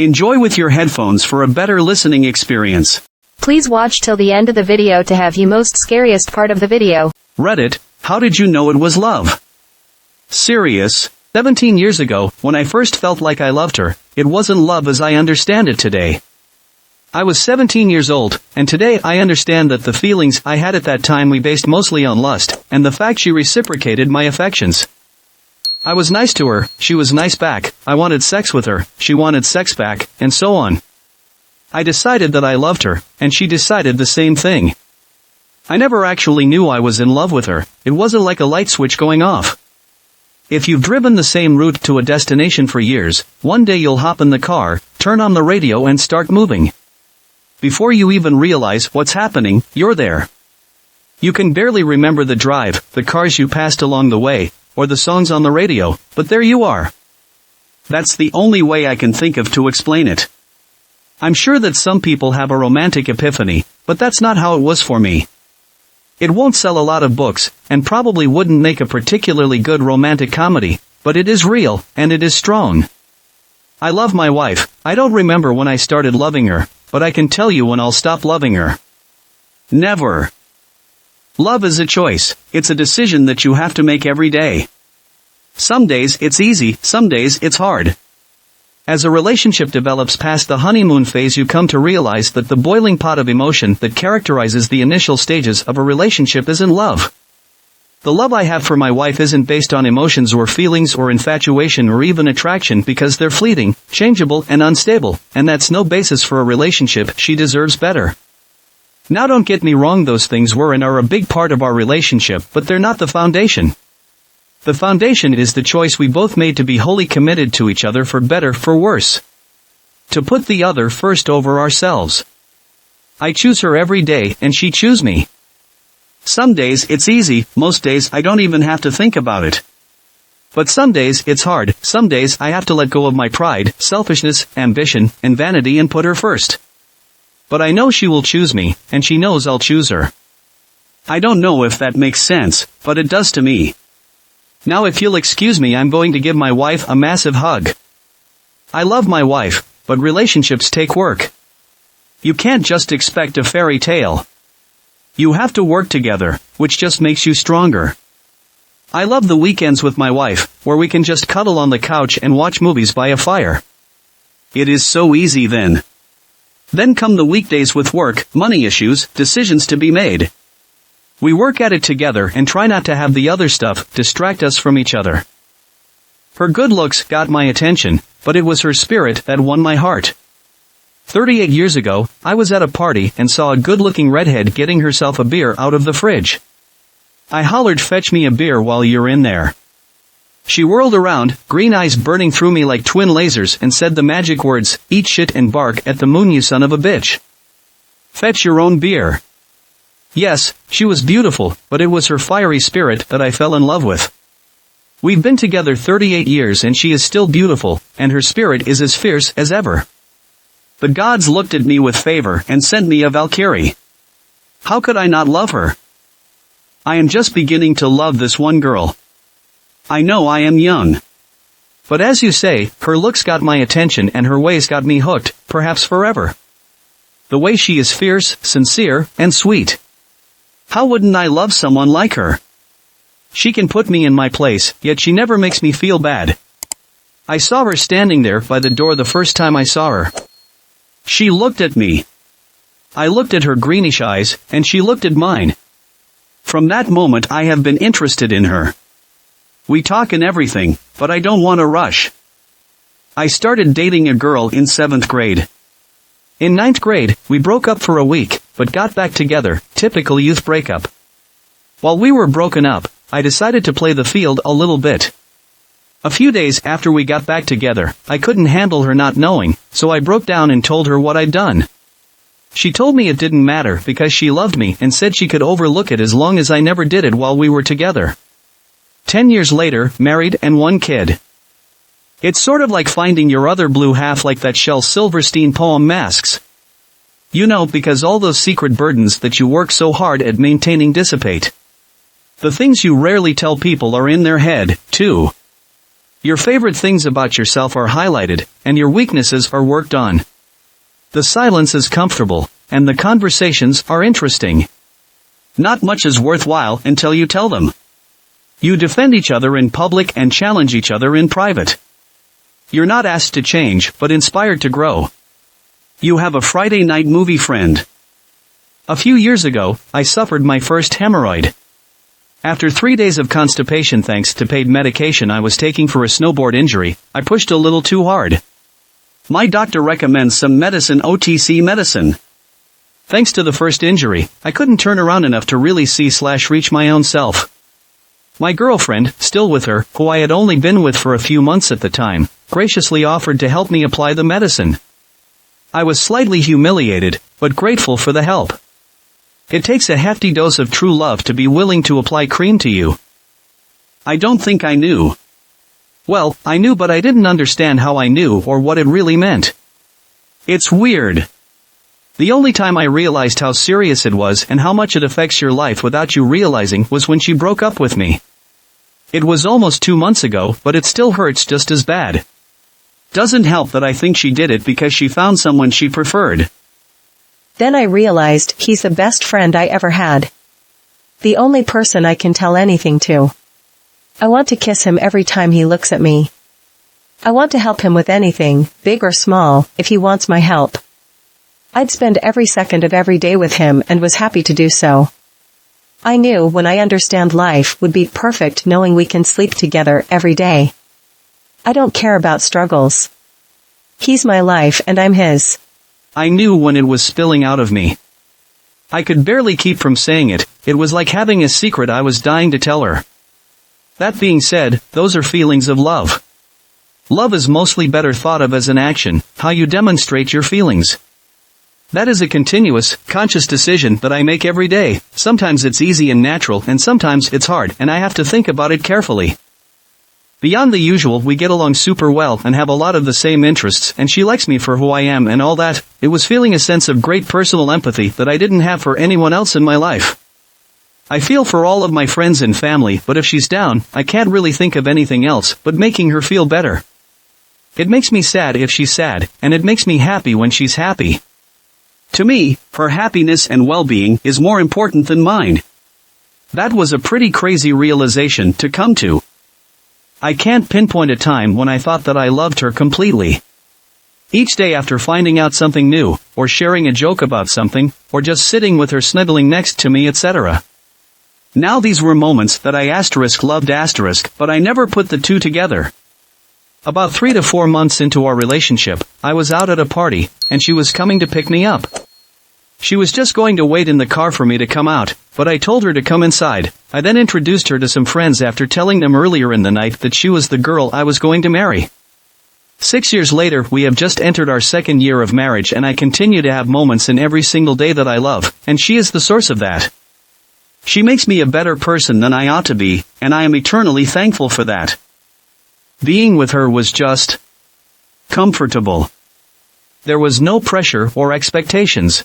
Enjoy with your headphones for a better listening experience. Please watch till the end of the video to have you most scariest part of the video. Reddit, how did you know it was love? Serious? 17 years ago, when I first felt like I loved her, it wasn't love as I understand it today. I was 17 years old, and today I understand that the feelings I had at that time we based mostly on lust, and the fact she reciprocated my affections. I was nice to her, she was nice back, I wanted sex with her, she wanted sex back, and so on. I decided that I loved her, and she decided the same thing. I never actually knew I was in love with her, it wasn't like a light switch going off. If you've driven the same route to a destination for years, one day you'll hop in the car, turn on the radio and start moving. Before you even realize what's happening, you're there. You can barely remember the drive, the cars you passed along the way, or the songs on the radio, but there you are. That's the only way I can think of to explain it. I'm sure that some people have a romantic epiphany, but that's not how it was for me. It won't sell a lot of books, and probably wouldn't make a particularly good romantic comedy, but it is real, and it is strong. I love my wife. I don't remember when I started loving her, but I can tell you when I'll stop loving her. Never. Love is a choice. It's a decision that you have to make every day. Some days it's easy, some days it's hard. As a relationship develops past the honeymoon phase, you come to realize that the boiling pot of emotion that characterizes the initial stages of a relationship isn't love. The love I have for my wife isn't based on emotions or feelings or infatuation or even attraction, because they're fleeting, changeable and unstable, and that's no basis for a relationship. She deserves better. Now don't get me wrong, those things were and are a big part of our relationship, but they're not the foundation. The foundation is the choice we both made to be wholly committed to each other, for better, for worse. To put the other first over ourselves. I choose her every day, and she chooses me. Some days it's easy, most days I don't even have to think about it. But some days it's hard, some days I have to let go of my pride, selfishness, ambition, and vanity and put her first. But I know she will choose me, and she knows I'll choose her. I don't know if that makes sense, but it does to me. Now if you'll excuse me, I'm going to give my wife a massive hug. I love my wife, but relationships take work. You can't just expect a fairy tale. You have to work together, which just makes you stronger. I love the weekends with my wife, where we can just cuddle on the couch and watch movies by a fire. It is so easy then. Then come the weekdays with work, money issues, decisions to be made. We work at it together and try not to have the other stuff distract us from each other. Her good looks got my attention, but it was her spirit that won my heart. 38 years ago, I was at a party and saw a good-looking redhead getting herself a beer out of the fridge. I hollered, "Fetch me a beer while you're in there." She whirled around, green eyes burning through me like twin lasers, and said the magic words, "Eat shit and bark at the moon, you son of a bitch. Fetch your own beer." Yes, she was beautiful, but it was her fiery spirit that I fell in love with. We've been together 38 years and she is still beautiful, and her spirit is as fierce as ever. The gods looked at me with favor and sent me a Valkyrie. How could I not love her? I am just beginning to love this one girl. I know I am young. But as you say, her looks got my attention and her ways got me hooked, perhaps forever. The way she is fierce, sincere, and sweet. How wouldn't I love someone like her? She can put me in my place, yet she never makes me feel bad. I saw her standing there by the door the first time I saw her. She looked at me. I looked at her greenish eyes, and she looked at mine. From that moment I have been interested in her. We talk and everything, but I don't want to rush. I started dating a girl in 7th grade. In 9th grade, we broke up for a week, but got back together, typical youth breakup. While we were broken up, I decided to play the field a little bit. A few days after we got back together, I couldn't handle her not knowing, so I broke down and told her what I'd done. She told me it didn't matter because she loved me and said she could overlook it as long as I never did it while we were together. 10 years later, married and 1 kid. It's sort of like finding your other blue half, like that Shel Silverstein poem Masks. You know, because all those secret burdens that you work so hard at maintaining dissipate. The things you rarely tell people are in their head, too. Your favorite things about yourself are highlighted, and your weaknesses are worked on. The silence is comfortable, and the conversations are interesting. Not much is worthwhile until you tell them. You defend each other in public and challenge each other in private. You're not asked to change, but inspired to grow. You have a Friday night movie friend. A few years ago, I suffered my first hemorrhoid. After 3 days of constipation thanks to paid medication I was taking for a snowboard injury, I pushed a little too hard. My doctor recommends some OTC medicine. Thanks to the first injury, I couldn't turn around enough to really see/reach my own self. My girlfriend, still with her, who I had only been with for a few months at the time, graciously offered to help me apply the medicine. I was slightly humiliated, but grateful for the help. It takes a hefty dose of true love to be willing to apply cream to you. I don't think I knew. Well, I knew but I didn't understand how I knew or what it really meant. It's weird. The only time I realized how serious it was and how much it affects your life without you realizing was when she broke up with me. It was almost 2 months ago, but it still hurts just as bad. Doesn't help that I think she did it because she found someone she preferred. Then I realized he's the best friend I ever had. The only person I can tell anything to. I want to kiss him every time he looks at me. I want to help him with anything, big or small, if he wants my help. I'd spend every second of every day with him and was happy to do so. I knew when I understand life would be perfect knowing we can sleep together every day. I don't care about struggles. He's my life and I'm his. I knew when it was spilling out of me. I could barely keep from saying it. It was like having a secret I was dying to tell her. That being said, those are feelings of love. Love is mostly better thought of as an action, how you demonstrate your feelings. That is a continuous, conscious decision that I make every day. Sometimes it's easy and natural and sometimes it's hard and I have to think about it carefully. Beyond the usual, we get along super well and have a lot of the same interests and she likes me for who I am and all that. It was feeling a sense of great personal empathy that I didn't have for anyone else in my life. I feel for all of my friends and family, but if she's down, I can't really think of anything else but making her feel better. It makes me sad if she's sad, and it makes me happy when she's happy. To me, her happiness and well-being is more important than mine. That was a pretty crazy realization to come to. I can't pinpoint a time when I thought that I loved her completely. Each day after finding out something new, or sharing a joke about something, or just sitting with her snuggling next to me, etc. Now these were moments that I loved but I never put the two together. About 3 to 4 months into our relationship, I was out at a party, and she was coming to pick me up. She was just going to wait in the car for me to come out, but I told her to come inside. I then introduced her to some friends after telling them earlier in the night that she was the girl I was going to marry. 6 years later, we have just entered our 2nd year of marriage and I continue to have moments in every single day that I love, and she is the source of that. She makes me a better person than I ought to be, and I am eternally thankful for that. Being with her was just comfortable. There was no pressure or expectations.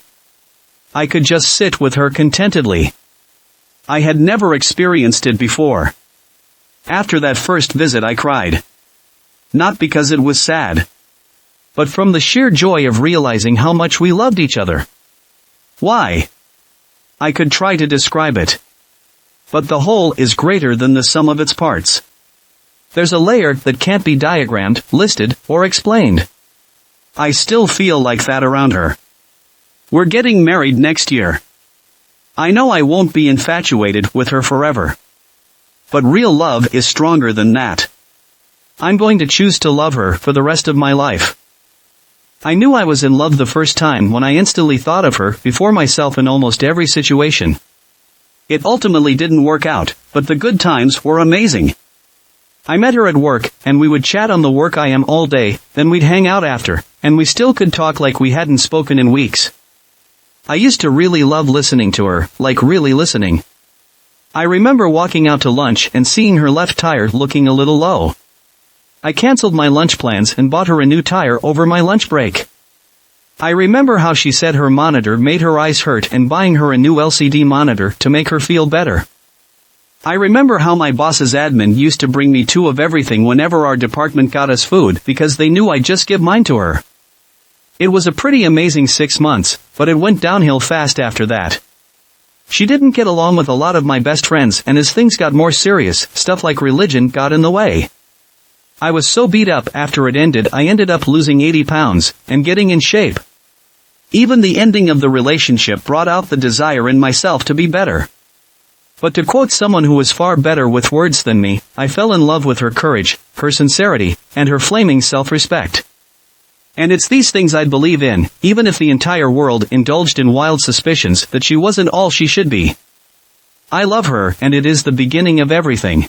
I could just sit with her contentedly. I had never experienced it before. After that first visit I cried. Not because it was sad, but from the sheer joy of realizing how much we loved each other. Why? I could try to describe it. But the whole is greater than the sum of its parts. There's a layer that can't be diagrammed, listed, or explained. I still feel like that around her. We're getting married next year. I know I won't be infatuated with her forever. But real love is stronger than that. I'm going to choose to love her for the rest of my life. I knew I was in love the first time when I instantly thought of her before myself in almost every situation. It ultimately didn't work out, but the good times were amazing. I met her at work, and we would chat on the work I am all day, then we'd hang out after, and we still could talk like we hadn't spoken in weeks. I used to really love listening to her, like really listening. I remember walking out to lunch and seeing her left tire looking a little low. I canceled my lunch plans and bought her a new tire over my lunch break. I remember how she said her monitor made her eyes hurt and buying her a new LCD monitor to make her feel better. I remember how my boss's admin used to bring me two of everything whenever our department got us food because they knew I'd just give mine to her. It was a pretty amazing 6 months, but it went downhill fast after that. She didn't get along with a lot of my best friends, and as things got more serious, stuff like religion got in the way. I was so beat up after it ended I ended up losing 80 pounds, and getting in shape. Even the ending of the relationship brought out the desire in myself to be better. But to quote someone who was far better with words than me, I fell in love with her courage, her sincerity, and her flaming self-respect. And it's these things I'd believe in, even if the entire world indulged in wild suspicions that she wasn't all she should be. I love her, and it is the beginning of everything.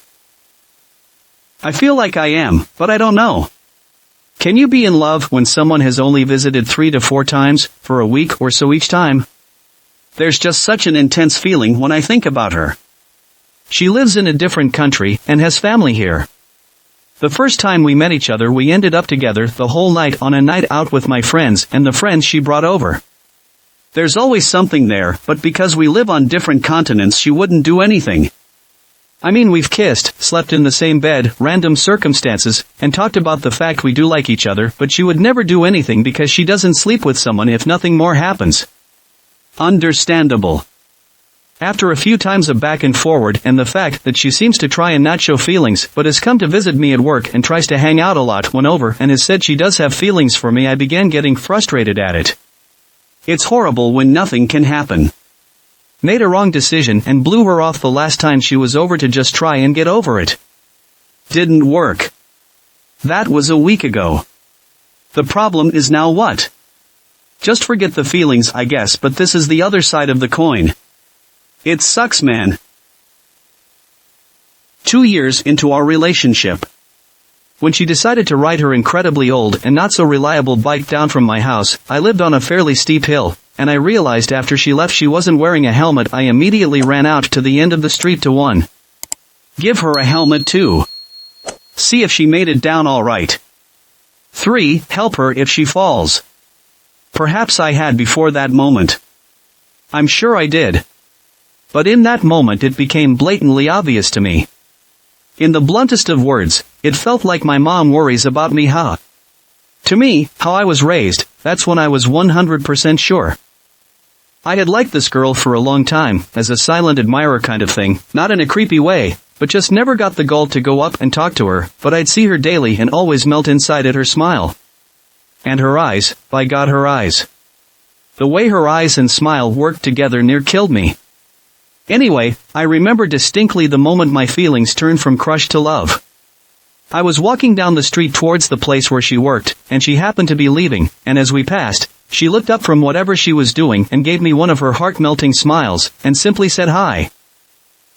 I feel like I am, but I don't know. Can you be in love when someone has only visited 3 to 4 times, for a week or so each time? There's just such an intense feeling when I think about her. She lives in a different country, and has family here. The first time we met each other we ended up together the whole night on a night out with my friends and the friends she brought over. There's always something there, but because we live on different continents she wouldn't do anything. I mean, we've kissed, slept in the same bed, random circumstances, and talked about the fact we do like each other, but she would never do anything because she doesn't sleep with someone if nothing more happens. Understandable. After a few times of back and forward and the fact that she seems to try and not show feelings but has come to visit me at work and tries to hang out a lot when over and has said she does have feelings for me, I began getting frustrated at it. It's horrible when nothing can happen. Made a wrong decision and blew her off the last time she was over to just try and get over it. Didn't work. That was a week ago. The problem is now what? Just forget the feelings, I guess, but this is the other side of the coin. It sucks, man. 2 years into our relationship. When she decided to ride her incredibly old and not so reliable bike down from my house, I lived on a fairly steep hill, and I realized after she left she wasn't wearing a helmet. I immediately ran out to the end of the street to 1. Give her a helmet too. See if she made it down all right. 3. Help her if she falls. Perhaps I had before that moment. I'm sure I did. But in that moment it became blatantly obvious to me. In the bluntest of words, it felt like my mom worries about me, huh? To me, how I was raised, that's when I was 100% sure. I had liked this girl for a long time, as a silent admirer kind of thing, not in a creepy way, but just never got the gall to go up and talk to her, but I'd see her daily and always melt inside at her smile. And her eyes, by God, her eyes. The way her eyes and smile worked together near killed me. Anyway, I remember distinctly the moment my feelings turned from crush to love. I was walking down the street towards the place where she worked, and she happened to be leaving, and as we passed, she looked up from whatever she was doing and gave me one of her heart-melting smiles, and simply said hi.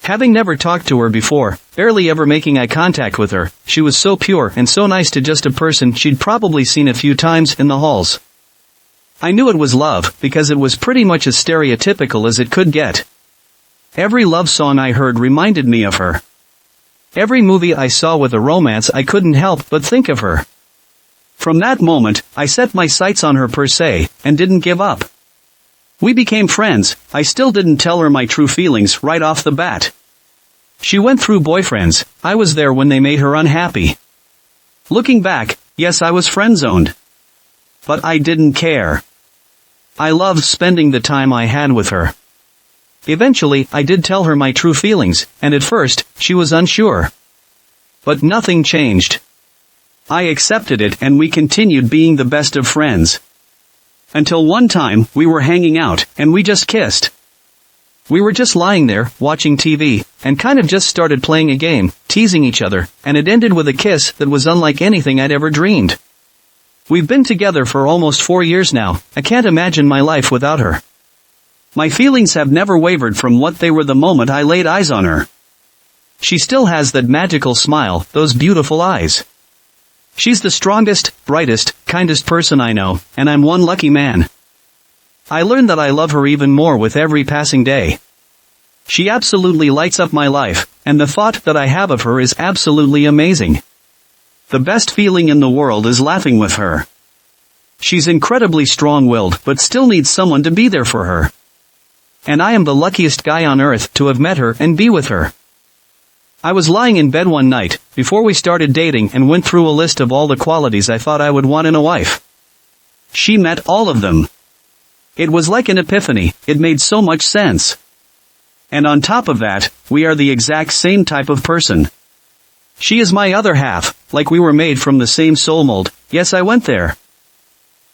Having never talked to her before, barely ever making eye contact with her, she was so pure and so nice to just a person she'd probably seen a few times in the halls. I knew it was love, because it was pretty much as stereotypical as it could get. Every love song I heard reminded me of her. Every movie I saw with a romance I couldn't help but think of her. From that moment, I set my sights on her per se, and didn't give up. We became friends. I still didn't tell her my true feelings right off the bat. She went through boyfriends. I was there when they made her unhappy. Looking back, yes, I was friend-zoned. But I didn't care. I loved spending the time I had with her. Eventually, I did tell her my true feelings, and at first, she was unsure. But nothing changed. I accepted it and we continued being the best of friends. Until one time, we were hanging out, and we just kissed. We were just lying there, watching TV, and kind of just started playing a game, teasing each other, and it ended with a kiss that was unlike anything I'd ever dreamed. We've been together for almost 4 years now. I can't imagine my life without her. My feelings have never wavered from what they were the moment I laid eyes on her. She still has that magical smile, those beautiful eyes. She's the strongest, brightest, kindest person I know, and I'm one lucky man. I learned that I love her even more with every passing day. She absolutely lights up my life, and the thought that I have of her is absolutely amazing. The best feeling in the world is laughing with her. She's incredibly strong-willed, but still needs someone to be there for her. And I am the luckiest guy on earth to have met her and be with her. I was lying in bed one night, before we started dating, and went through a list of all the qualities I thought I would want in a wife. She met all of them. It was like an epiphany, it made so much sense. And on top of that, we are the exact same type of person. She is my other half, like we were made from the same soul mold. Yes, I went there.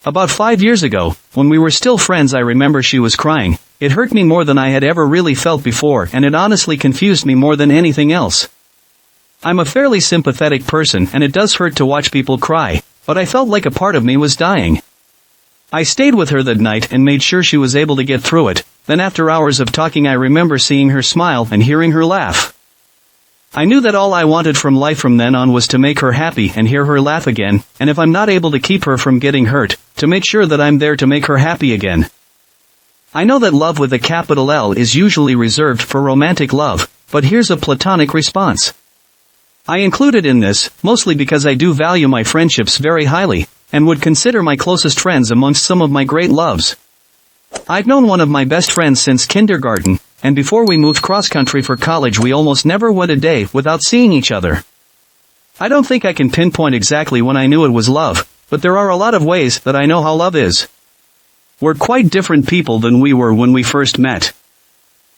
About 5 years ago, when we were still friends, I remember she was crying. It hurt me more than I had ever really felt before, and it honestly confused me more than anything else. I'm a fairly sympathetic person, and it does hurt to watch people cry, but I felt like a part of me was dying. I stayed with her that night and made sure she was able to get through it. Then after hours of talking, I remember seeing her smile and hearing her laugh. I knew that all I wanted from life from then on was to make her happy and hear her laugh again, and if I'm not able to keep her from getting hurt, to make sure that I'm there to make her happy again. I know that love with a capital L is usually reserved for romantic love, but here's a platonic response. I include it in this, mostly because I do value my friendships very highly, and would consider my closest friends amongst some of my great loves. I've known one of my best friends since kindergarten, and before we moved cross-country for college we almost never went a day without seeing each other. I don't think I can pinpoint exactly when I knew it was love, but there are a lot of ways that I know how love is. We're quite different people than we were when we first met.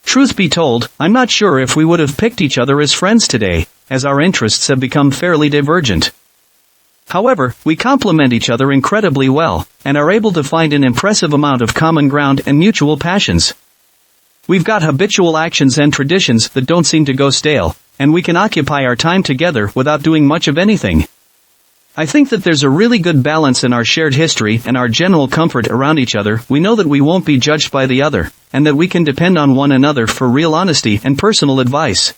Truth be told, I'm not sure if we would have picked each other as friends today, as our interests have become fairly divergent. However, we complement each other incredibly well, and are able to find an impressive amount of common ground and mutual passions. We've got habitual actions and traditions that don't seem to go stale, and we can occupy our time together without doing much of anything. I think that there's a really good balance in our shared history and our general comfort around each other. We know that we won't be judged by the other, and that we can depend on one another for real honesty and personal advice.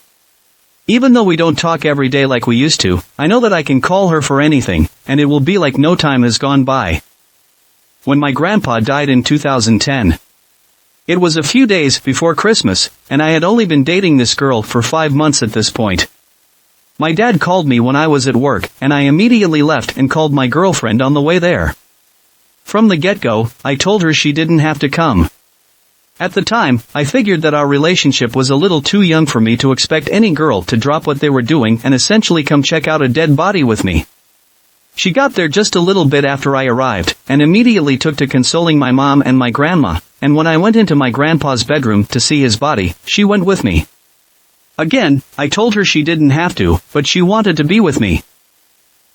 Even though we don't talk every day like we used to, I know that I can call her for anything, and it will be like no time has gone by. When my grandpa died in 2010. It was a few days before Christmas, and I had only been dating this girl for 5 months at this point. My dad called me when I was at work, and I immediately left and called my girlfriend on the way there. From the get-go, I told her she didn't have to come. At the time, I figured that our relationship was a little too young for me to expect any girl to drop what they were doing and essentially come check out a dead body with me. She got there just a little bit after I arrived, and immediately took to consoling my mom and my grandma, and when I went into my grandpa's bedroom to see his body, she went with me. Again, I told her she didn't have to, but she wanted to be with me.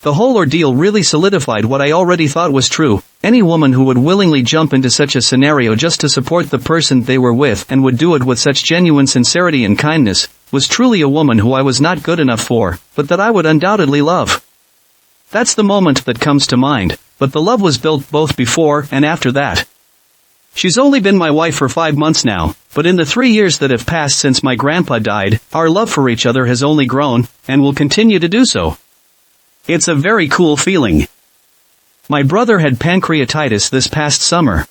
The whole ordeal really solidified what I already thought was true. Any woman who would willingly jump into such a scenario just to support the person they were with and would do it with such genuine sincerity and kindness, was truly a woman who I was not good enough for, but that I would undoubtedly love. That's the moment that comes to mind, but the love was built both before and after that. She's only been my wife for 5 months now, but in the 3 years that have passed since my grandpa died, our love for each other has only grown, and will continue to do so. It's a very cool feeling. My brother had pancreatitis this past summer.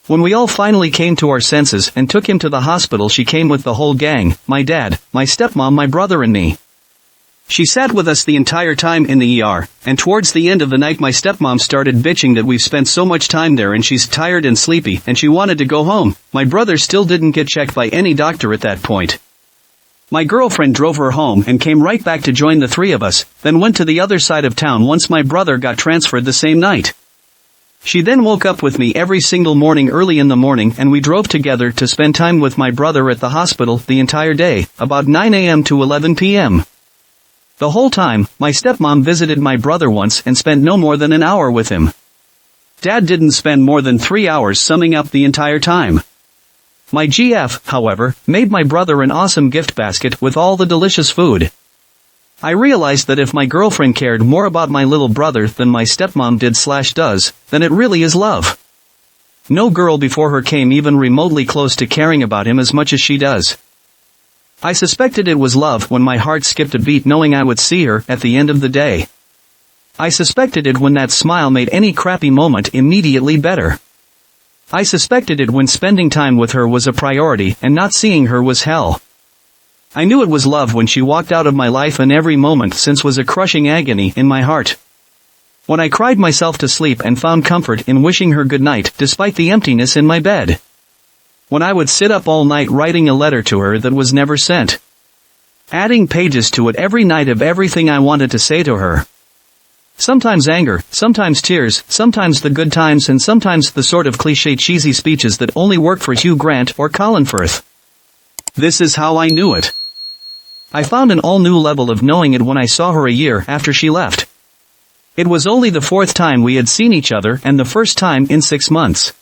When we all finally came to our senses and took him to the hospital, she came with the whole gang, my dad, my stepmom, my brother and me. She sat with us the entire time in the ER, and towards the end of the night my stepmom started bitching that we've spent so much time there and she's tired and sleepy and she wanted to go home. My brother still didn't get checked by any doctor at that point. My girlfriend drove her home and came right back to join the three of us, then went to the other side of town once my brother got transferred the same night. She then woke up with me every single morning early in the morning and we drove together to spend time with my brother at the hospital the entire day, about 9 a.m. to 11 p.m. The whole time, my stepmom visited my brother once and spent no more than an hour with him. Dad didn't spend more than 3 hours summing up the entire time. My GF, however, made my brother an awesome gift basket with all the delicious food. I realized that if my girlfriend cared more about my little brother than my stepmom did/does, then it really is love. No girl before her came even remotely close to caring about him as much as she does. I suspected it was love when my heart skipped a beat knowing I would see her at the end of the day. I suspected it when that smile made any crappy moment immediately better. I suspected it when spending time with her was a priority and not seeing her was hell. I knew it was love when she walked out of my life, and every moment since was a crushing agony in my heart. When I cried myself to sleep and found comfort in wishing her good night despite the emptiness in my bed. When I would sit up all night writing a letter to her that was never sent. adding pages to it every night of everything I wanted to say to her. Sometimes anger, sometimes tears, sometimes the good times, and sometimes the sort of cliché cheesy speeches that only work for Hugh Grant or Colin Firth. This is how I knew it. I found an all-new level of knowing it when I saw her a year after she left. It was only the 4th time we had seen each other and the first time in 6 months.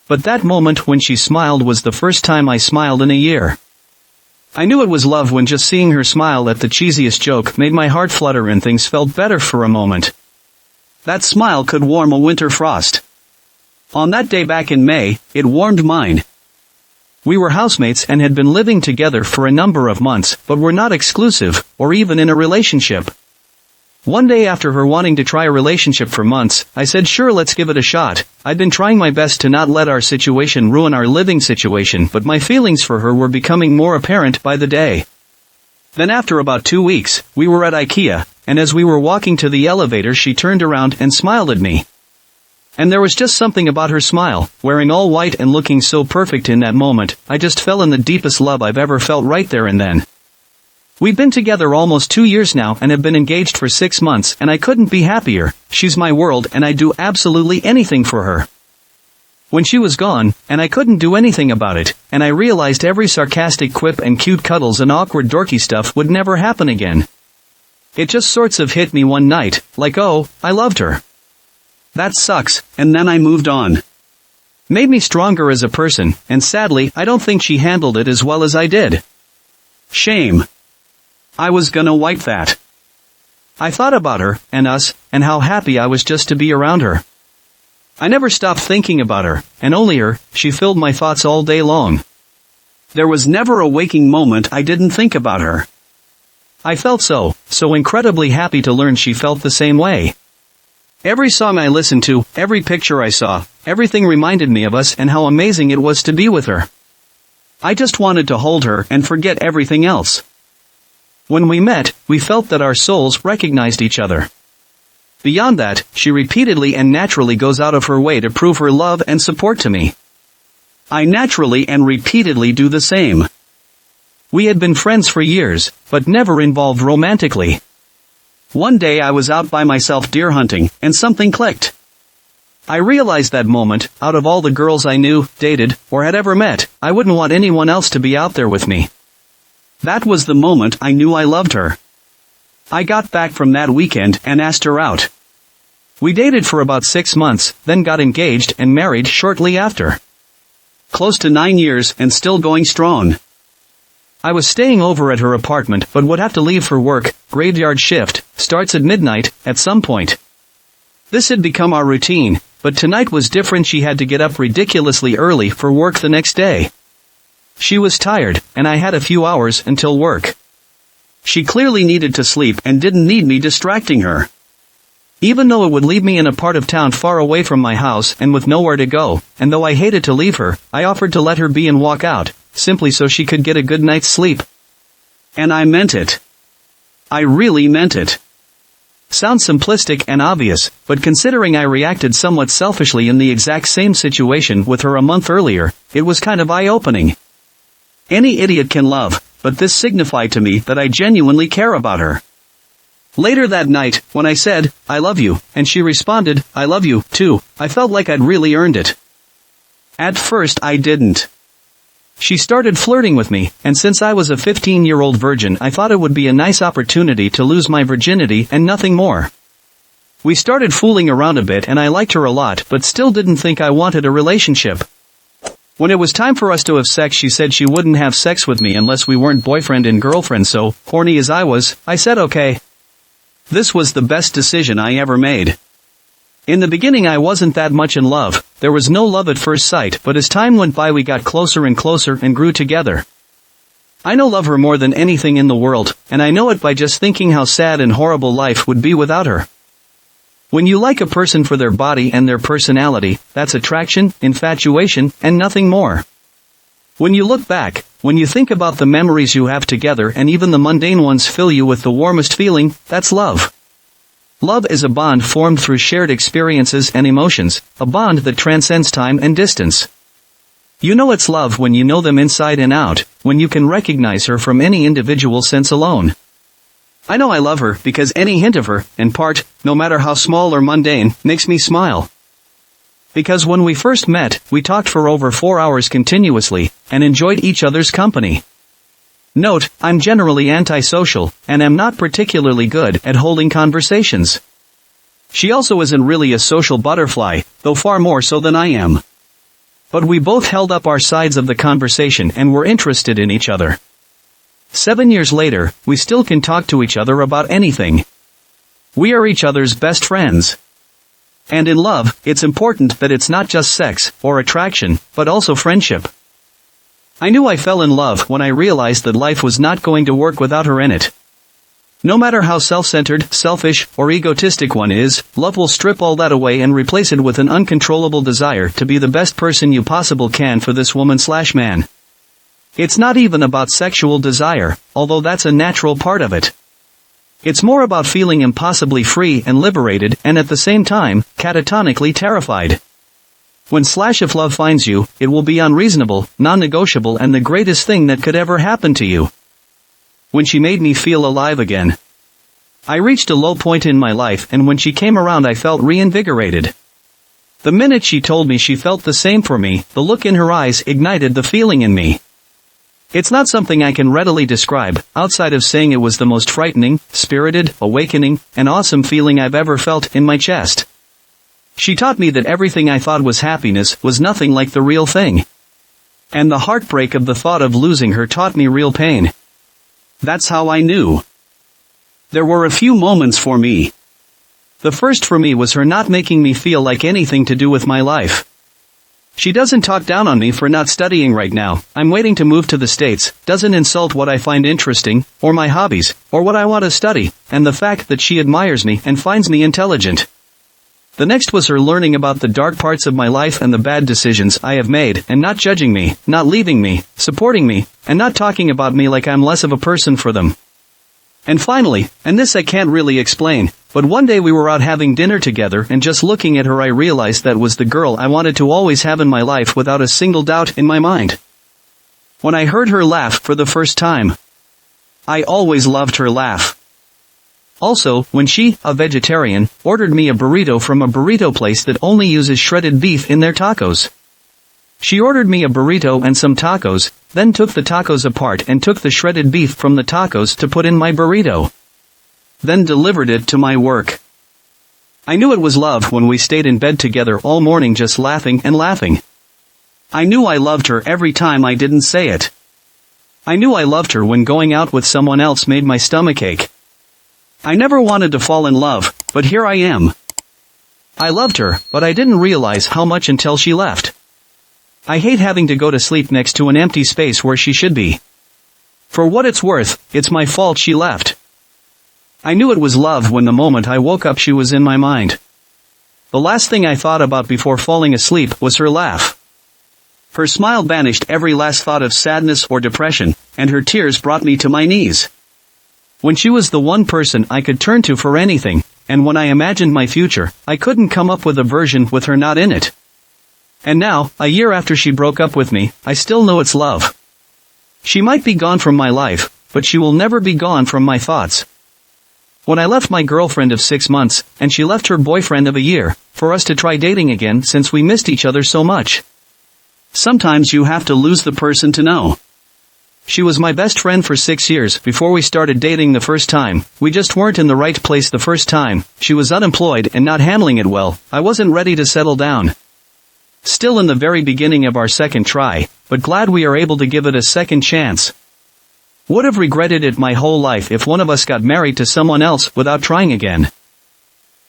But that moment when she smiled was the first time I smiled in a year. I knew it was love when just seeing her smile at the cheesiest joke made my heart flutter and things felt better for a moment. That smile could warm a winter frost. On that day back in May, it warmed mine. We were housemates and had been living together for a number of months, but were not exclusive, or even in a relationship. One day after her wanting to try a relationship for months, I said sure, let's give it a shot. I'd been trying my best to not let our situation ruin our living situation, but my feelings for her were becoming more apparent by the day. Then after about 2 weeks, we were at IKEA, and as we were walking to the elevator she turned around and smiled at me. And there was just something about her smile, wearing all white and looking so perfect in that moment, I just fell in the deepest love I've ever felt right there and then. We've been together almost 2 years now and have been engaged for 6 months, and I couldn't be happier. She's my world and I'd do absolutely anything for her. When she was gone, and I couldn't do anything about it, and I realized every sarcastic quip and cute cuddles and awkward dorky stuff would never happen again. It just sorts of hit me one night, like oh, I loved her. That sucks, and then I moved on. Made me stronger as a person, and sadly I don't think she handled it as well as I did. Shame. I was gonna wipe that. I thought about her, and us, and how happy I was just to be around her. I never stopped thinking about her, and only her. She filled my thoughts all day long. There was never a waking moment I didn't think about her. I felt so incredibly happy to learn she felt the same way. Every song I listened to, every picture I saw, everything reminded me of us and how amazing it was to be with her. I just wanted to hold her and forget everything else. When we met, we felt that our souls recognized each other. Beyond that, she repeatedly and naturally goes out of her way to prove her love and support to me. I naturally and repeatedly do the same. We had been friends for years, but never involved romantically. One day I was out by myself deer hunting, and something clicked. I realized that moment, out of all the girls I knew, dated, or had ever met, I wouldn't want anyone else to be out there with me. That was the moment I knew I loved her. I got back from that weekend and asked her out. We dated for about 6 months, then got engaged and married shortly after. Close to 9 years and still going strong. I was staying over at her apartment but would have to leave for work. Graveyard shift starts at midnight at some point. This had become our routine, but tonight was different. She had to get up ridiculously early for work the next day. She was tired, and I had a few hours until work. She clearly needed to sleep and didn't need me distracting her. Even though it would leave me in a part of town far away from my house and with nowhere to go, and though I hated to leave her, I offered to let her be and walk out, simply so she could get a good night's sleep. And I meant it. I really meant it. Sounds simplistic and obvious, but considering I reacted somewhat selfishly in the exact same situation with her a month earlier, it was kind of eye-opening. Any idiot can love, but this signified to me that I genuinely care about her. Later that night, when I said, I love you, and she responded, I love you, too, I felt like I'd really earned it. At first I didn't. She started flirting with me, and since I was a 15-year-old virgin I thought it would be a nice opportunity to lose my virginity and nothing more. We started fooling around a bit and I liked her a lot but still didn't think I wanted a relationship. When it was time for us to have sex she said she wouldn't have sex with me unless we weren't boyfriend and girlfriend, so, horny as I was, I said okay. This was the best decision I ever made. In the beginning I wasn't that much in love, there was no love at first sight, but as time went by we got closer and closer and grew together. I know love her more than anything in the world, and I know it by just thinking how sad and horrible life would be without her. When you like a person for their body and their personality, that's attraction, infatuation, and nothing more. When you look back, when you think about the memories you have together and even the mundane ones fill you with the warmest feeling, that's love. Love is a bond formed through shared experiences and emotions, a bond that transcends time and distance. You know it's love when you know them inside and out, when you can recognize her from any individual sense alone. I know I love her because any hint of her, in part, no matter how small or mundane, makes me smile. Because when we first met, we talked for over 4 hours continuously, and enjoyed each other's company. Note, I'm generally antisocial, and am not particularly good at holding conversations. She also isn't really a social butterfly, though far more so than I am. But we both held up our sides of the conversation and were interested in each other. 7 years later, we still can talk to each other about anything. We are each other's best friends. And in love, it's important that it's not just sex, or attraction, but also friendship. I knew I fell in love when I realized that life was not going to work without her in it. No matter how self-centered, selfish, or egotistic one is, love will strip all that away and replace it with an uncontrollable desire to be the best person you possibly can for this woman/man. It's not even about sexual desire, although that's a natural part of it. It's more about feeling impossibly free and liberated and at the same time, catatonically terrified. If love finds you, it will be unreasonable, non-negotiable and the greatest thing that could ever happen to you. When she made me feel alive again. I reached a low point in my life and when she came around I felt reinvigorated. The minute she told me she felt the same for me, the look in her eyes ignited the feeling in me. It's not something I can readily describe, outside of saying it was the most frightening, spirited, awakening, and awesome feeling I've ever felt in my chest. She taught me that everything I thought was happiness was nothing like the real thing. And the heartbreak of the thought of losing her taught me real pain. That's how I knew. There were a few moments for me. The first for me was her not making me feel like anything to do with my life. She doesn't talk down on me for not studying right now, I'm waiting to move to the States, doesn't insult what I find interesting, or my hobbies, or what I want to study, and the fact that she admires me and finds me intelligent. The next was her learning about the dark parts of my life and the bad decisions I have made, and not judging me, not leaving me, supporting me, and not talking about me like I'm less of a person for them. And finally, and this I can't really explain, but one day we were out having dinner together and just looking at her I realized that was the girl I wanted to always have in my life without a single doubt in my mind. When I heard her laugh for the first time, I always loved her laugh. Also, when she, a vegetarian, ordered me a burrito from a burrito place that only uses shredded beef in their tacos. She ordered me a burrito and some tacos, then took the tacos apart and took the shredded beef from the tacos to put in my burrito. Then delivered it to my work. I knew it was love when we stayed in bed together all morning just laughing and laughing. I knew I loved her every time I didn't say it. I knew I loved her when going out with someone else made my stomach ache. I never wanted to fall in love, but here I am. I loved her, but I didn't realize how much until she left. I hate having to go to sleep next to an empty space where she should be. For what it's worth, it's my fault she left. I knew it was love when the moment I woke up she was in my mind. The last thing I thought about before falling asleep was her laugh. Her smile banished every last thought of sadness or depression, and her tears brought me to my knees. When she was the one person I could turn to for anything, and when I imagined my future, I couldn't come up with a version with her not in it. And now, a year after she broke up with me, I still know it's love. She might be gone from my life, but she will never be gone from my thoughts. When I left my girlfriend of 6 months, and she left her boyfriend of a year, for us to try dating again since we missed each other so much. Sometimes you have to lose the person to know. She was my best friend for 6 years before we started dating the first time. We just weren't in the right place the first time. She was unemployed and not handling it well. I wasn't ready to settle down. Still in the very beginning of our second try, but glad we are able to give it a second chance. Would have regretted it my whole life if one of us got married to someone else without trying again.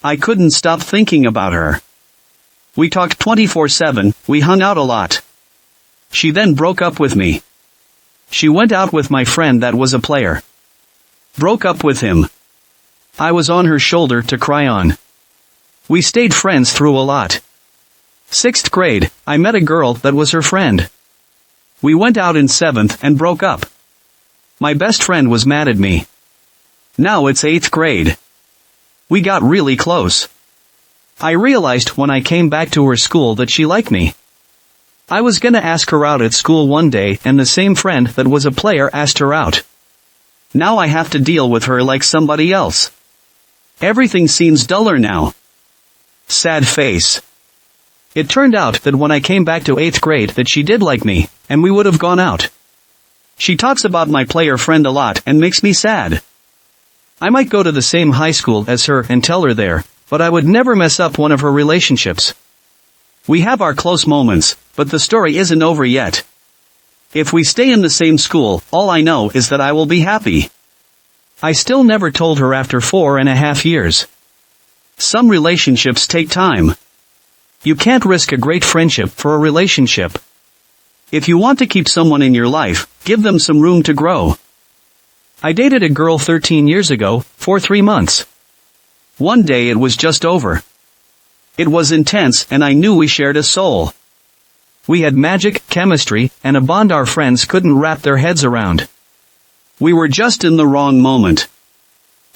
I couldn't stop thinking about her. We talked 24/7, we hung out a lot. She then broke up with me. She went out with my friend that was a player. Broke up with him. I was on her shoulder to cry on. We stayed friends through a lot. 6th grade, I met a girl that was her friend. We went out in 7th and broke up. My best friend was mad at me. Now it's 8th grade. We got really close. I realized when I came back to her school that she liked me. I was gonna ask her out at school one day and the same friend that was a player asked her out. Now I have to deal with her like somebody else. Everything seems duller now. Sad face. It turned out that when I came back to 8th grade that she did like me, and we would have gone out. She talks about my player friend a lot and makes me sad. I might go to the same high school as her and tell her there, but I would never mess up one of her relationships. We have our close moments, but the story isn't over yet. If we stay in the same school, all I know is that I will be happy. I still never told her after 4.5 years. Some relationships take time. You can't risk a great friendship for a relationship. If you want to keep someone in your life, give them some room to grow. I dated a girl 13 years ago, for 3 months. One day it was just over. It was intense and I knew we shared a soul. We had magic, chemistry, and a bond our friends couldn't wrap their heads around. We were just in the wrong moment.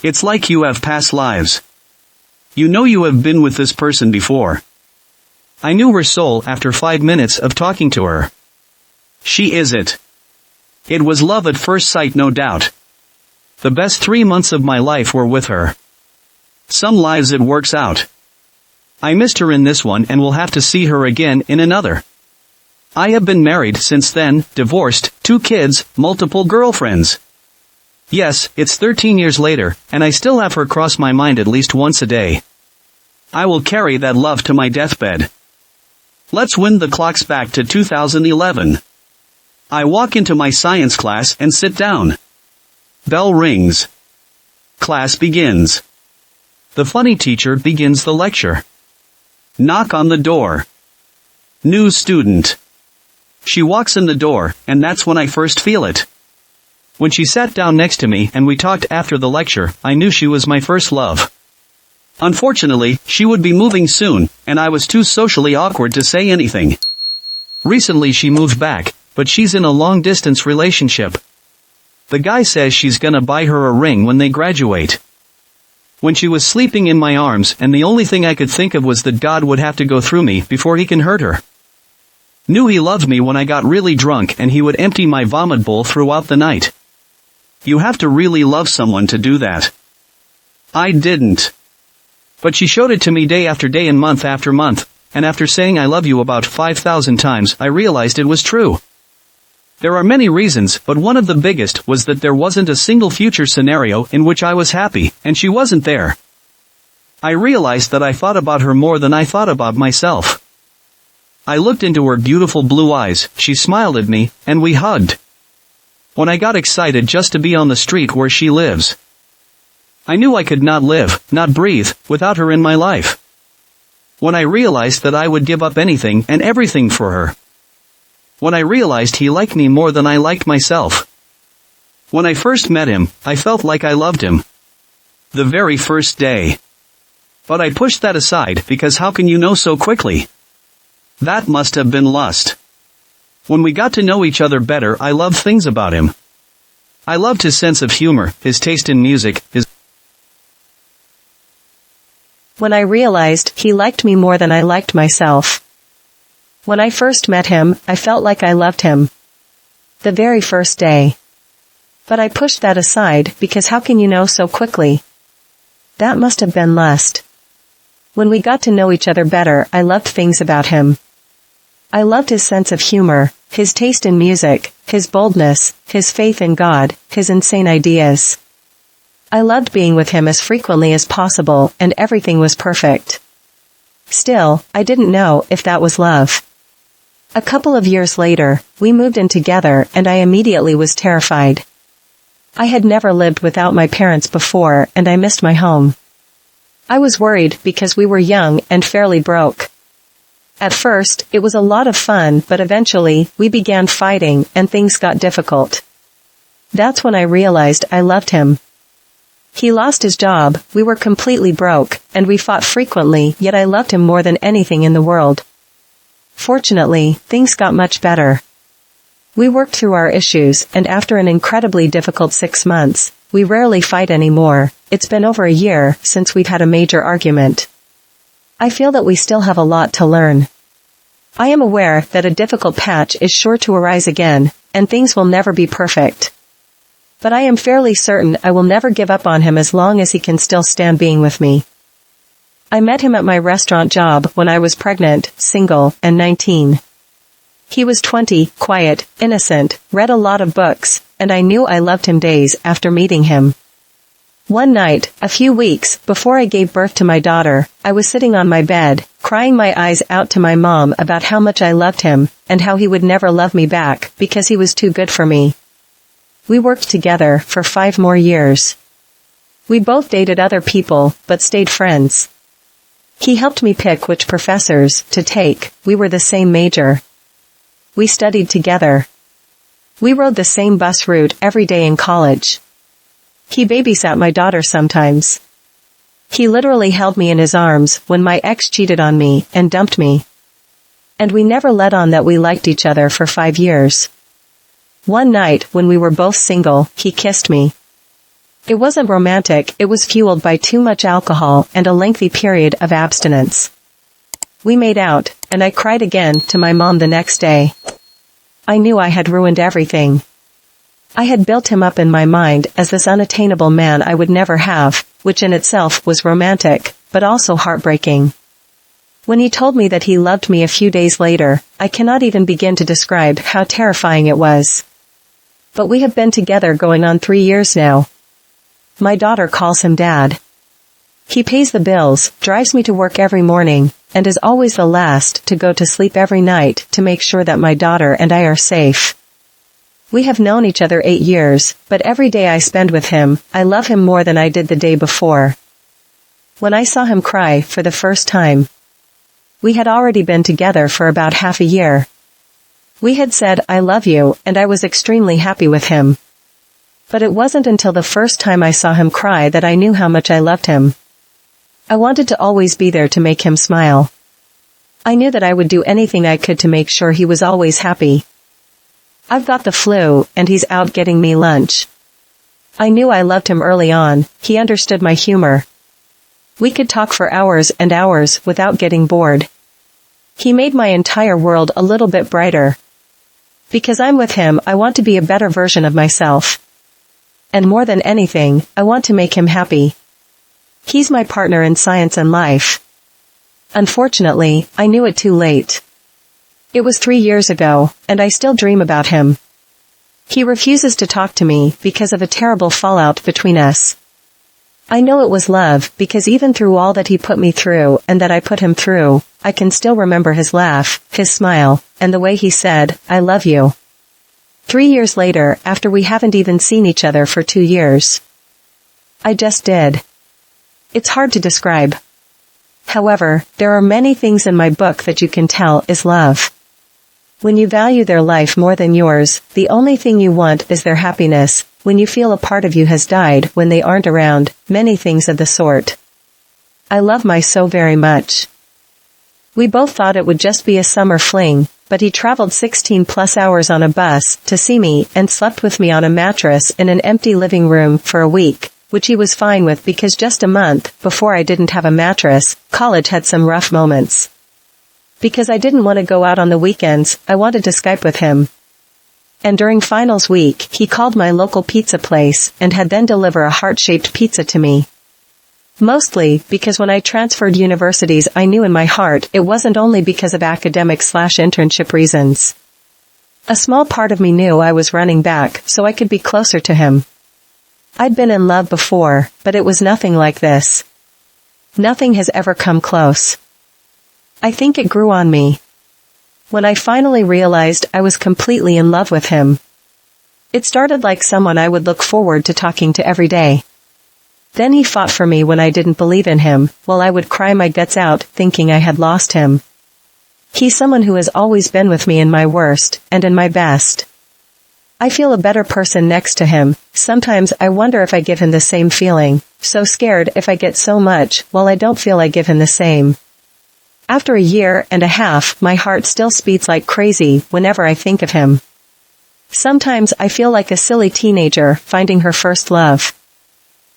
It's like you have past lives. You know you have been with this person before. I knew her soul after 5 minutes of talking to her. She is it. It was love at first sight, no doubt. The best 3 months of my life were with her. Some lives it works out. I missed her in this one and will have to see her again in another. I have been married since then, divorced, 2 kids, multiple girlfriends. Yes, it's 13 years later, and I still have her cross my mind at least once a day. I will carry that love to my deathbed. Let's wind the clocks back to 2011. I walk into my science class and sit down. Bell rings. Class begins. The funny teacher begins the lecture. Knock on the door. New student. She walks in the door, and that's when I first feel it. When she sat down next to me and we talked after the lecture, I knew she was my first love. Unfortunately, she would be moving soon, and I was too socially awkward to say anything. Recently she moved back, but she's in a long-distance relationship. The guy says she's gonna buy her a ring when they graduate. When she was sleeping in my arms and the only thing I could think of was that God would have to go through me before he can hurt her. Knew he loved me when I got really drunk and he would empty my vomit bowl throughout the night. You have to really love someone to do that. I didn't. But she showed it to me day after day and month after month, and after saying I love you about 5,000 times I realized it was true. There are many reasons, but one of the biggest was that there wasn't a single future scenario in which I was happy, and she wasn't there. I realized that I thought about her more than I thought about myself. I looked into her beautiful blue eyes, she smiled at me, and we hugged. When I got excited just to be on the street where she lives. I knew I could not live, not breathe, without her in my life. When I realized that I would give up anything and everything for her. When I realized he liked me more than I liked myself. When I first met him, I felt like I loved him. The very first day. But I pushed that aside because how can you know so quickly? That must have been lust. When we got to know each other better, I loved things about him. I loved his sense of humor, his taste in music, his... When I realized he liked me more than I liked myself. When I first met him, I felt like I loved him. The very first day. But I pushed that aside because how can you know so quickly? That must have been lust. When we got to know each other better, I loved things about him. I loved his sense of humor, his taste in music, his boldness, his faith in God, his insane ideas. I loved being with him as frequently as possible, and everything was perfect. Still, I didn't know if that was love. A couple of years later, we moved in together and I immediately was terrified. I had never lived without my parents before and I missed my home. I was worried because we were young and fairly broke. At first, it was a lot of fun, but eventually, we began fighting and things got difficult. That's when I realized I loved him. He lost his job, we were completely broke, and we fought frequently, yet I loved him more than anything in the world. Fortunately, things got much better. We worked through our issues, and after an incredibly difficult 6 months, we rarely fight anymore. It's been over a year since we've had a major argument. I feel that we still have a lot to learn. I am aware that a difficult patch is sure to arise again, and things will never be perfect. But I am fairly certain I will never give up on him as long as he can still stand being with me. I met him at my restaurant job when I was pregnant, single, and 19. He was 20, quiet, innocent, read a lot of books, and I knew I loved him days after meeting him. One night, a few weeks before I gave birth to my daughter, I was sitting on my bed, crying my eyes out to my mom about how much I loved him, and how he would never love me back because he was too good for me. We worked together for 5 more years. We both dated other people, but stayed friends. He helped me pick which professors to take. We were the same major. We studied together. We rode the same bus route every day in college. He babysat my daughter sometimes. He literally held me in his arms when my ex cheated on me and dumped me. And we never let on that we liked each other for 5 years. One night, when we were both single, he kissed me. It wasn't romantic, it was fueled by too much alcohol and a lengthy period of abstinence. We made out, and I cried again to my mom the next day. I knew I had ruined everything. I had built him up in my mind as this unattainable man I would never have, which in itself was romantic, but also heartbreaking. When he told me that he loved me a few days later, I cannot even begin to describe how terrifying it was. But we have been together going on 3 years now. My daughter calls him Dad. He pays the bills, drives me to work every morning, and is always the last to go to sleep every night to make sure that my daughter and I are safe. We have known each other 8 years, but every day I spend with him, I love him more than I did the day before. When I saw him cry for the first time, we had already been together for about half a year. We had said, I love you, and I was extremely happy with him. But it wasn't until the first time I saw him cry that I knew how much I loved him. I wanted to always be there to make him smile. I knew that I would do anything I could to make sure he was always happy. I've got the flu, and he's out getting me lunch. I knew I loved him early on, he understood my humor. We could talk for hours and hours without getting bored. He made my entire world a little bit brighter. Because I'm with him, I want to be a better version of myself. And more than anything, I want to make him happy. He's my partner in science and life. Unfortunately, I knew it too late. It was 3 years ago, and I still dream about him. He refuses to talk to me because of a terrible fallout between us. I know it was love because even through all that he put me through and that I put him through, I can still remember his laugh, his smile, and the way he said, I love you. 3 years later, after we haven't even seen each other for 2 years. I just did. It's hard to describe. However, there are many things in my book that you can tell is love. When you value their life more than yours, the only thing you want is their happiness, when you feel a part of you has died when they aren't around, many things of the sort. I love my so very much. We both thought it would just be a summer fling, but he traveled 16 plus hours on a bus to see me and slept with me on a mattress in an empty living room for a week, which he was fine with because just a month before I didn't have a mattress, college had some rough moments. Because I didn't want to go out on the weekends, I wanted to Skype with him. And during finals week, he called my local pizza place and had them deliver a heart-shaped pizza to me. Mostly, because when I transferred universities I knew in my heart it wasn't only because of academic/internship reasons. A small part of me knew I was running back so I could be closer to him. I'd been in love before, but it was nothing like this. Nothing has ever come close. I think it grew on me. When I finally realized I was completely in love with him. It started like someone I would look forward to talking to every day. Then he fought for me when I didn't believe in him, while I would cry my guts out thinking I had lost him. He's someone who has always been with me in my worst, and in my best. I feel a better person next to him. Sometimes I wonder if I give him the same feeling, so scared if I get so much, while I don't feel I give him the same. After a year and a half, my heart still beats like crazy whenever I think of him. Sometimes I feel like a silly teenager finding her first love.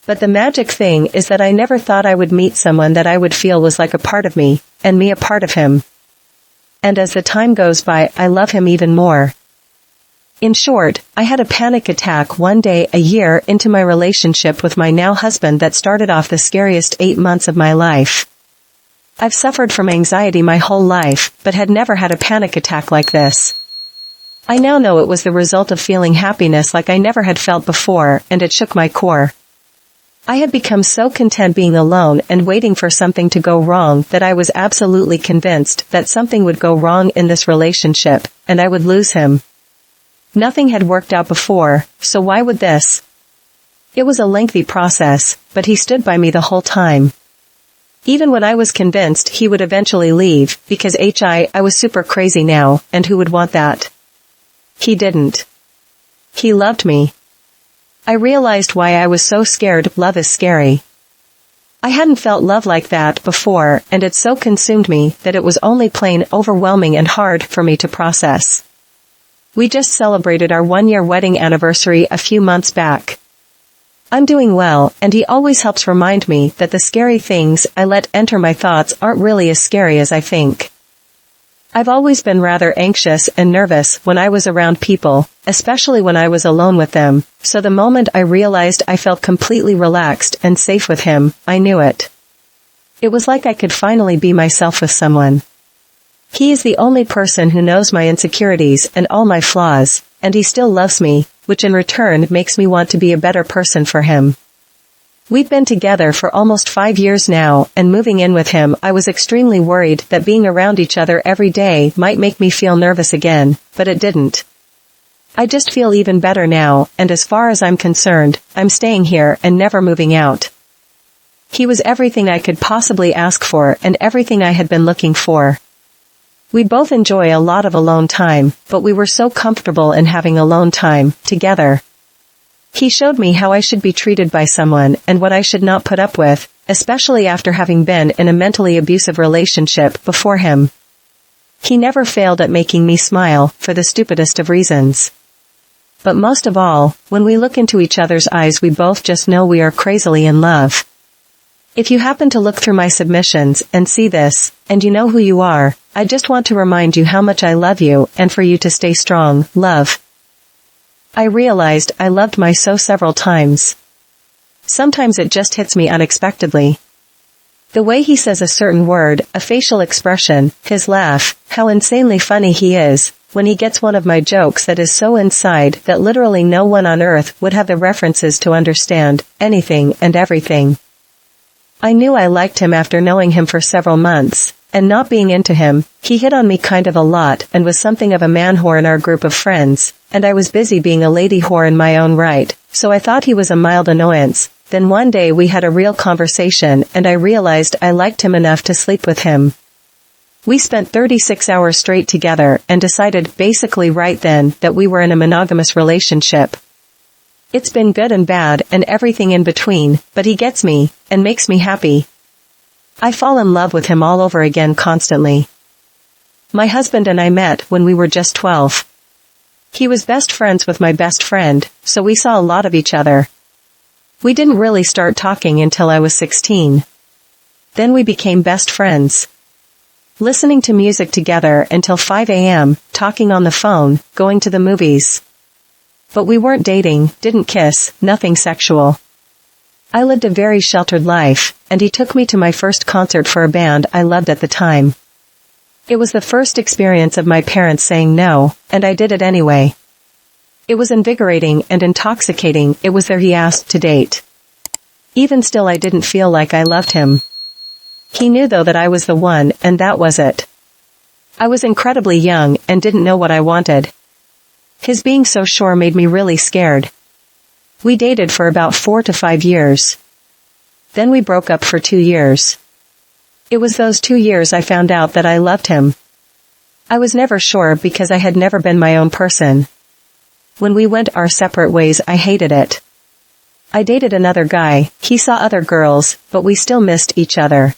But the magic thing is that I never thought I would meet someone that I would feel was like a part of me, and me a part of him. and as the time goes by, I love him even more. In short, I had a panic attack one day a year into my relationship with my now husband that started off the scariest 8 months of my life. I've suffered from anxiety my whole life, but had never had a panic attack like this. I now know it was the result of feeling happiness like I never had felt before, and it shook my core. I had become so content being alone and waiting for something to go wrong that I was absolutely convinced that something would go wrong in this relationship, and I would lose him. Nothing had worked out before, so why would this? It was a lengthy process, but he stood by me the whole time. Even when I was convinced he would eventually leave, because I was super crazy now, and who would want that? He didn't. He loved me. I realized why I was so scared. Love is scary. I hadn't felt love like that before, and it so consumed me that it was only plain overwhelming and hard for me to process. We just celebrated our 1-year wedding anniversary a few months back. I'm doing well, and he always helps remind me that the scary things I let enter my thoughts aren't really as scary as I think. I've always been rather anxious and nervous when I was around people, especially when I was alone with them, so the moment I realized I felt completely relaxed and safe with him, I knew it. It was like I could finally be myself with someone. He is the only person who knows my insecurities and all my flaws, and he still loves me, which in return makes me want to be a better person for him. We've been together for almost 5 years now, and moving in with him I was extremely worried that being around each other every day might make me feel nervous again, but it didn't. I just feel even better now, and as far as I'm concerned, I'm staying here and never moving out. He was everything I could possibly ask for and everything I had been looking for. We both enjoy a lot of alone time, but we were so comfortable in having alone time together. He showed me how I should be treated by someone and what I should not put up with, especially after having been in a mentally abusive relationship before him. He never failed at making me smile, for the stupidest of reasons. But most of all, when we look into each other's eyes we both just know we are crazily in love. If you happen to look through my submissions and see this, and you know who you are, I just want to remind you how much I love you and for you to stay strong, love. I realized I loved my so several times. Sometimes it just hits me unexpectedly. The way he says a certain word, a facial expression, his laugh, how insanely funny he is, when he gets one of my jokes that is so inside that literally no one on earth would have the references to understand anything and everything. I knew I liked him after knowing him for several months, and not being into him, he hit on me kind of a lot and was something of a man whore in our group of friends, and I was busy being a lady whore in my own right, so I thought he was a mild annoyance. Then one day we had a real conversation and I realized I liked him enough to sleep with him. We spent 36 hours straight together and decided basically right then that we were in a monogamous relationship. It's been good and bad and everything in between, but he gets me, and makes me happy. I fall in love with him all over again constantly. My husband and I met when we were just 12. He was best friends with my best friend, so we saw a lot of each other. We didn't really start talking until I was 16. Then we became best friends. Listening to music together until 5 a.m., talking on the phone, going to the movies. But we weren't dating, didn't kiss, nothing sexual. I lived a very sheltered life, and he took me to my first concert for a band I loved at the time. It was the first experience of my parents saying no, and I did it anyway. It was invigorating and intoxicating. It was there he asked to date. Even still I didn't feel like I loved him. He knew though that I was the one, and that was it. I was incredibly young, and didn't know what I wanted. His being so sure made me really scared. We dated for about 4 to 5 years. Then we broke up for 2 years. It was those 2 years I found out that I loved him. I was never sure because I had never been my own person. When we went our separate ways I hated it. I dated another guy, he saw other girls, but we still missed each other.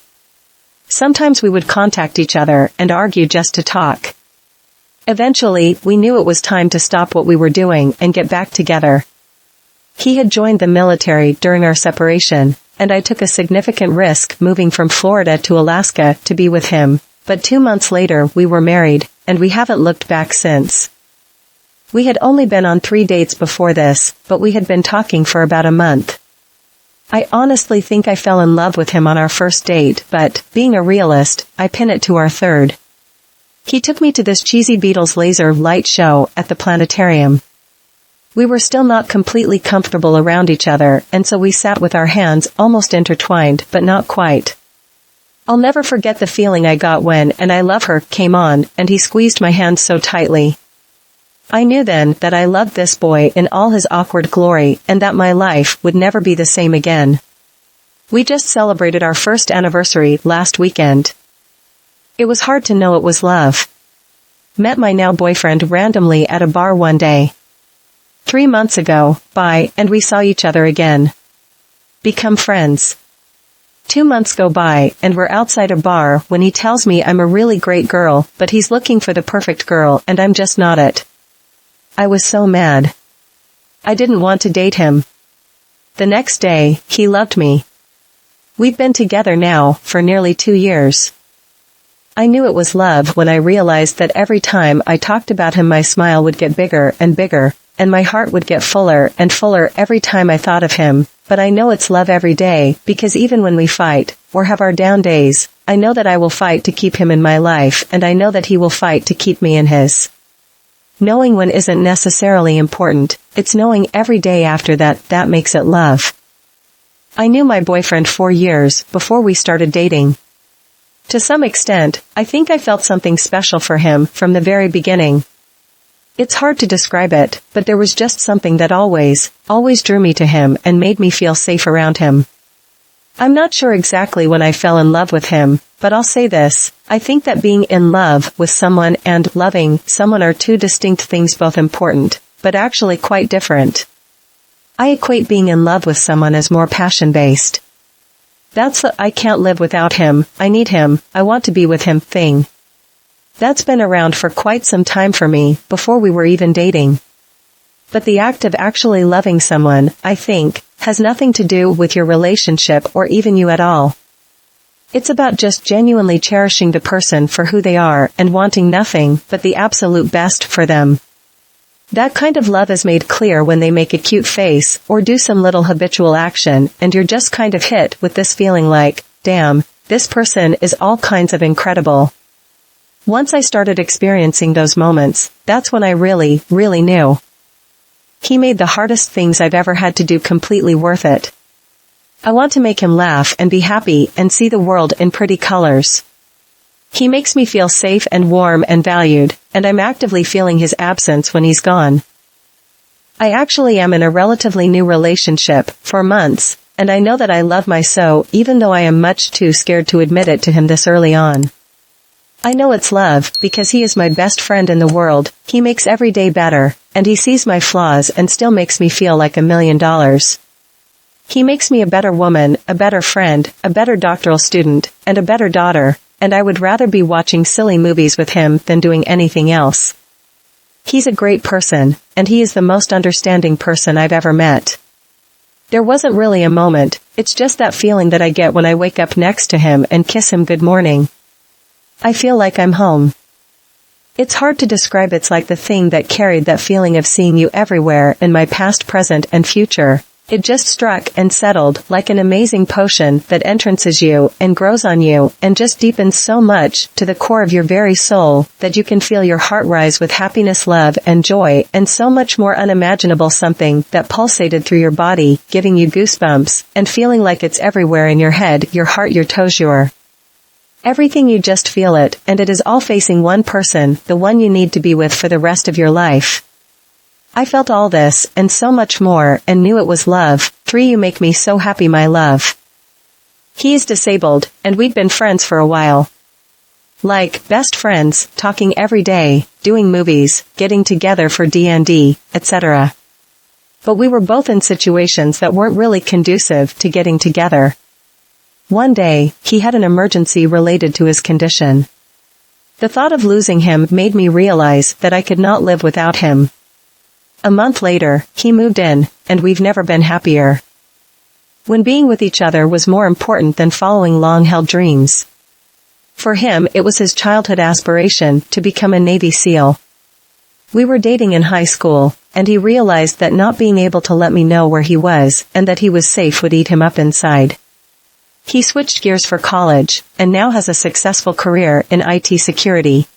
Sometimes we would contact each other and argue just to talk. Eventually, we knew it was time to stop what we were doing and get back together. He had joined the military during our separation, and I took a significant risk moving from Florida to Alaska to be with him, But 2 months later we were married, and we haven't looked back since. We had only been on 3 dates before this, but we had been talking for about a month. I honestly think I fell in love with him on our first date, but, being a realist, I pin it to our third. He took me to this cheesy Beatles laser light show at the planetarium. We were still not completely comfortable around each other, and so we sat with our hands almost intertwined, but not quite. I'll never forget the feeling I got when "And I Love Her" came on, and he squeezed my hand so tightly. I knew then that I loved this boy in all his awkward glory, and that my life would never be the same again. We just celebrated our first anniversary last weekend. It was hard to know it was love. Met my now boyfriend randomly at a bar one day. 3 months ago, and we saw each other again. Become friends. 2 months go by, and we're outside a bar when he tells me I'm a really great girl, but he's looking for the perfect girl, and I'm just not it. I was so mad. I didn't want to date him. The next day, he loved me. We've been together now for nearly 2 years. I knew it was love when I realized that every time I talked about him my smile would get bigger and bigger, and my heart would get fuller and fuller every time I thought of him. But I know it's love every day, because even when we fight, or have our down days, I know that I will fight to keep him in my life, and I know that he will fight to keep me in his. Knowing when isn't necessarily important, it's knowing every day after that makes it love. I knew my boyfriend 4 years before we started dating. To some extent, I think I felt something special for him from the very beginning. It's hard to describe it, but there was just something that always drew me to him and made me feel safe around him. I'm not sure exactly when I fell in love with him, but I'll say this, I think that being in love with someone and loving someone are two distinct things, both important, but actually quite different. I equate being in love with someone as more passion-based. That's the "I can't live without him, I need him, I want to be with him" thing. That's been around for quite some time for me, before we were even dating. But the act of actually loving someone, I think, has nothing to do with your relationship or even you at all. It's about just genuinely cherishing the person for who they are and wanting nothing but the absolute best for them. That kind of love is made clear when they make a cute face or do some little habitual action, and you're just kind of hit with this feeling like, damn, this person is all kinds of incredible. Once I started experiencing those moments, that's when I really knew. He made the hardest things I've ever had to do completely worth it. I want to make him laugh and be happy and see the world in pretty colors. He makes me feel safe and warm and valued, and I'm actively feeling his absence when he's gone. I actually am in a relatively new relationship, for months, and I know that I love my so, even though I am much too scared to admit it to him this early on. I know it's love, because he is my best friend in the world, he makes every day better, and he sees my flaws and still makes me feel like $1 million. He makes me a better woman, a better friend, a better doctoral student, and a better daughter, and I would rather be watching silly movies with him than doing anything else. He's a great person, and he is the most understanding person I've ever met. There wasn't really a moment, it's just that feeling that I get when I wake up next to him and kiss him good morning. I feel like I'm home. It's hard to describe, it's like the thing that carried that feeling of seeing you everywhere in my past, present, and future. It just struck and settled like an amazing potion that entrances you and grows on you and just deepens so much to the core of your very soul that you can feel your heart rise with happiness, love, and joy, and so much more unimaginable, something that pulsated through your body, giving you goosebumps, and feeling like it's everywhere in your head, your heart, your toes, your everything. You just feel it, and it is all facing one person, the one you need to be with for the rest of your life. I felt all this, and so much more, and knew it was love. 3. You make me so happy, my love. He is disabled, and we'd been friends for a while. Like, best friends, talking every day, doing movies, getting together for D&D, etc. But we were both in situations that weren't really conducive to getting together. One day, he had an emergency related to his condition. The thought of losing him made me realize that I could not live without him. A month later, he moved in, and we've never been happier. When being with each other was more important than following long-held dreams. For him, it was his childhood aspiration to become a Navy SEAL. We were dating in high school, and he realized that not being able to let me know where he was and that he was safe would eat him up inside. He switched gears for college, and now has a successful career in IT security.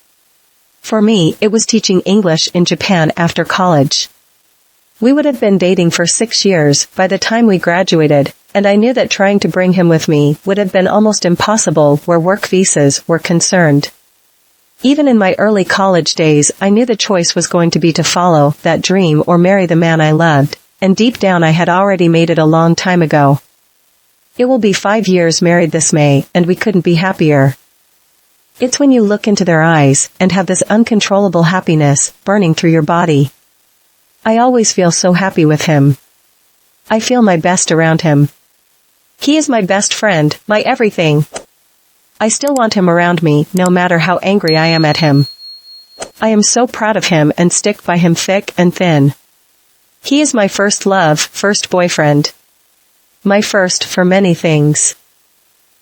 For me, it was teaching English in Japan after college. We would have been dating for 6 years by the time we graduated, and I knew that trying to bring him with me would have been almost impossible where work visas were concerned. Even in my early college days, I knew the choice was going to be to follow that dream or marry the man I loved, and deep down I had already made it a long time ago. It will be 5 years married this May, and we couldn't be happier. It's when you look into their eyes and have this uncontrollable happiness burning through your body. I always feel so happy with him. I feel my best around him. He is my best friend, my everything. I still want him around me, no matter how angry I am at him. I am so proud of him and stick by him thick and thin. He is my first love, first boyfriend. My first for many things.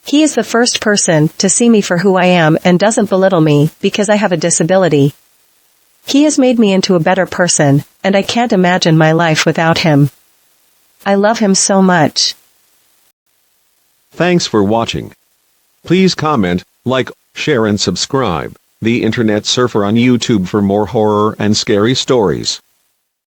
He is the first person to see me for who I am and doesn't belittle me because I have a disability. He has made me into a better person, and I can't imagine my life without him. I love him so much. Thanks for watching. Please comment, like, share and subscribe. The Internet Surfer on YouTube for more horror and scary stories.